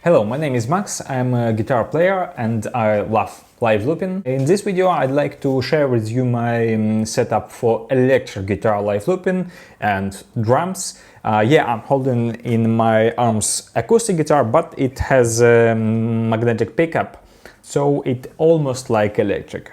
Hello, my name is Max, I'm a guitar player and I love live looping. In this video I'd like to share with you my setup for electric guitar live looping and drums. I'm holding in my arms acoustic guitar, but it has a magnetic pickup, so it's almost like electric.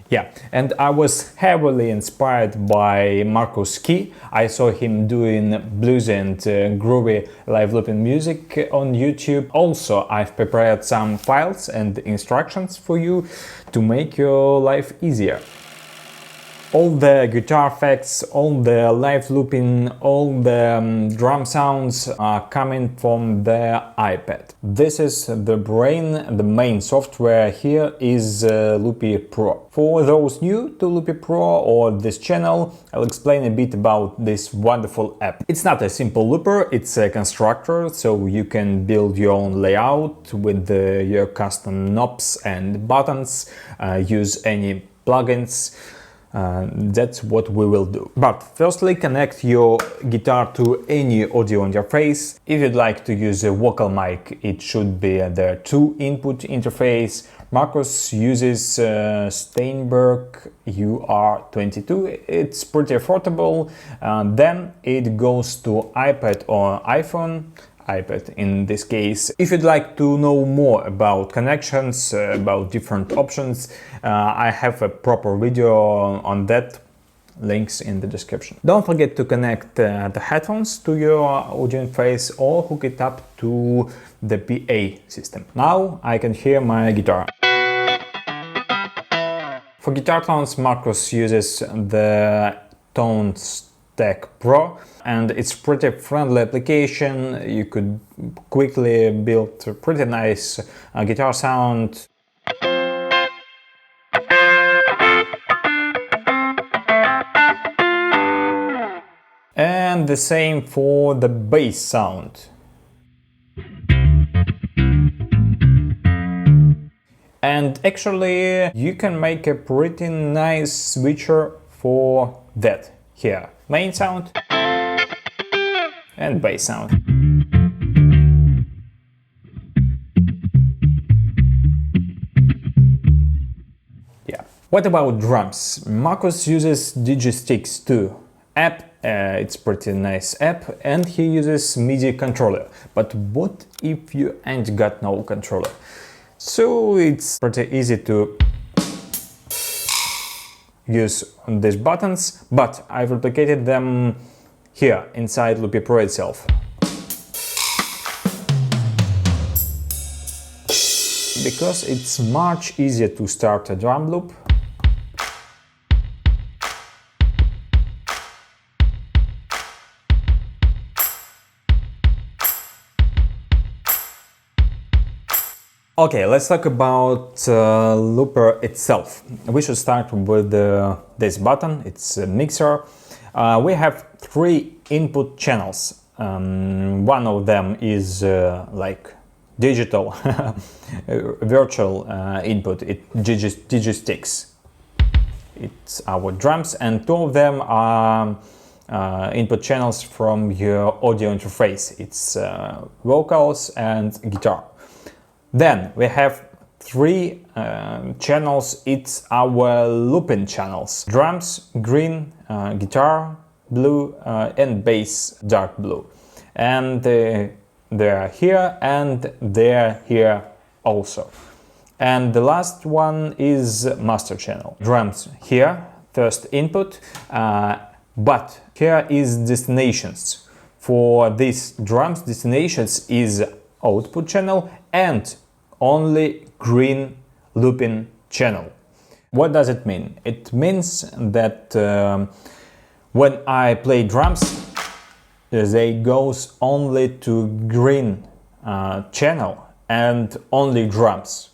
Yeah, and I was heavily inspired by Marcus Key. I saw him doing blues and groovy live looping music on YouTube. Also, I've prepared some files and instructions for you to make your life easier. All the guitar effects, all the live looping, all the drum sounds are coming from the iPad. This is the brain, the main software here is Loopy Pro. For those new to Loopy Pro or this channel, I'll explain a bit about this wonderful app. It's not a simple looper, it's a constructor, so you can build your own layout with your custom knobs and buttons, use any plugins. That's what we will do. But firstly, connect your guitar to any audio interface. If you'd like to use a vocal mic, it should be the 2-input interface. Marcus uses Steinberg UR22. It's pretty affordable. Then it goes to iPad or iPhone. iPad in this case. If you'd like to know more about connections, about different options, I have a proper video on that, links in the description. Don't forget to connect the headphones to your audio interface or hook it up to the PA system. Now I can hear my guitar. For guitar tones, Marcus uses the ToneStack Pro, and it's pretty friendly application. You could quickly build a pretty nice guitar sound. And the same for the bass sound. And actually you can make a pretty nice switcher for that here. Main sound and bass sound. Yeah. What about drums? Marcus uses Digistix 2 app. It's pretty nice app, and he uses MIDI controller. But what if you ain't got no controller? So it's pretty easy to use these buttons, but I've replicated them here inside Loopy Pro itself. Because it's much easier to start a drum loop. Okay, let's talk about Looper itself. We should start with this button. It's a mixer. We have 3 input channels. One of them is like digital, virtual input. It Digistix. It's our drums, and 2 of them are input channels from your audio interface. It's vocals and guitar. Then we have 3 channels. It's our looping channels: drums, green, guitar, blue, and bass, dark blue. And they're here and they're here also. And the last one is master channel. Drums here, first input, but here is destinations. For these drums, destinations is output channel and only green looping channel. What does it mean? It means that when I play drums, they goes only to green channel and only drums.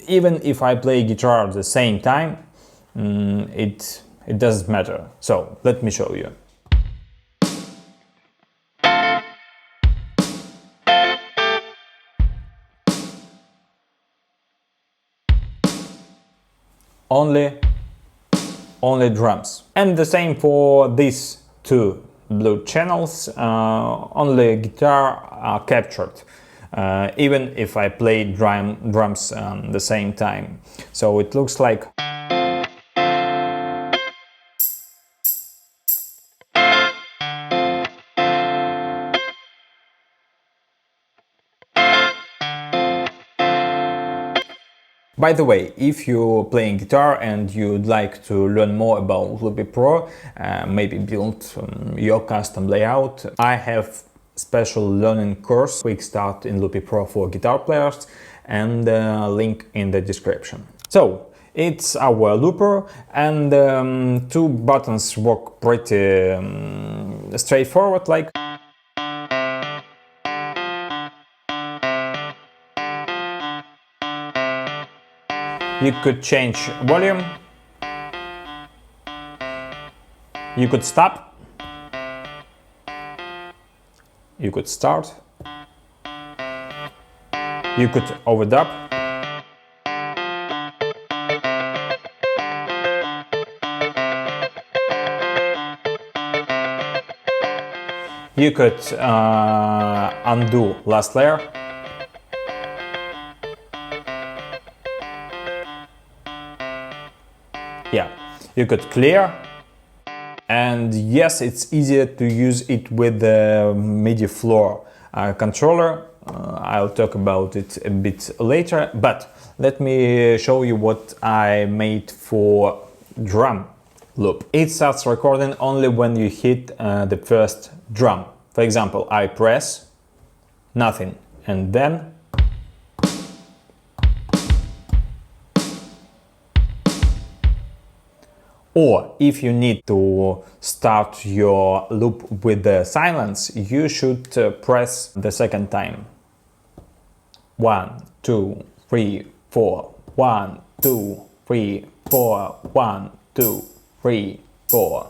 Even if I play guitar at the same time, it doesn't matter. So let me show you. Only drums. And the same for these 2 blue channels, only guitar are captured, even if I play drums the same time. So it looks like By the way, if you're playing guitar and you'd like to learn more about Loopy Pro, maybe build your custom layout, I have special learning course, Quick Start in Loopy Pro for guitar players, and link in the description. So, it's our looper, and two buttons work pretty straightforward, like you could change volume, you could stop, you could start, you could overdub, you could undo last layer, yeah, you could clear, and yes, it's easier to use it with the MIDI floor controller. I'll talk about it a bit later, but let me show you what I made for drum loop. It starts recording only when you hit the first drum. For example, I press nothing, and then or if you need to start your loop with the silence, you should press the second time. 1, 2, 3, 4. 1, 2, 3, 4. 1, 2, 3, 4.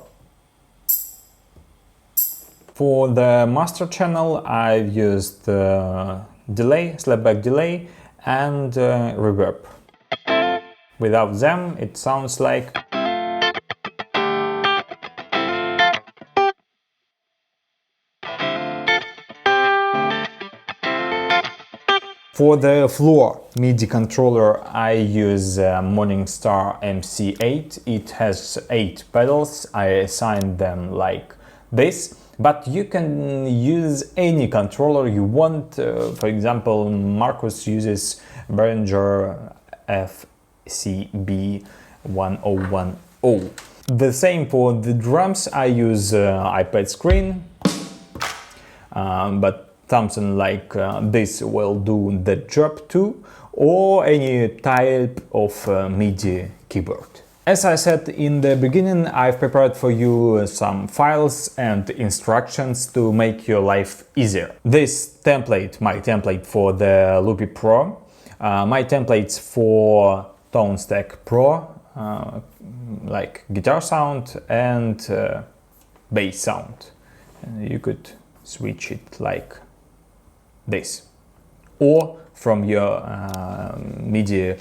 For the master channel, I've used delay, slapback delay, and reverb. Without them, it sounds like For the floor MIDI controller, I use Morningstar MC8. It has 8 pedals. I assigned them like this, but you can use any controller you want. For example, Marcus uses Behringer FCB1010. The same for the drums. I use iPad screen, but something like this will do the job too, or any type of MIDI keyboard. As I said in the beginning, I've prepared for you some files and instructions to make your life easier. This template, my template for the Loopy Pro, my templates for Tone Stack Pro, like guitar sound and bass sound. You could switch it like this, or from your MIDI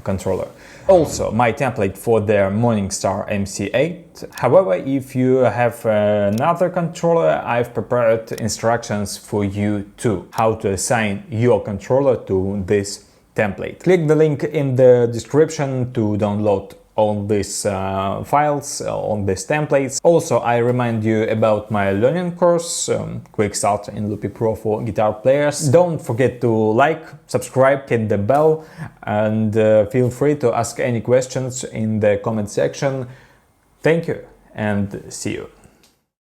controller. Also, my template for the Morningstar MC8. However, if you have another controller, I've prepared instructions for you too, how to assign your controller to this template. Click the link in the description to download all these files, all these templates. Also, I remind you about my learning course, Quick Start in Loopy Pro for guitar players. Don't forget to like, subscribe, hit the bell, and feel free to ask any questions in the comment section. Thank you, and see you.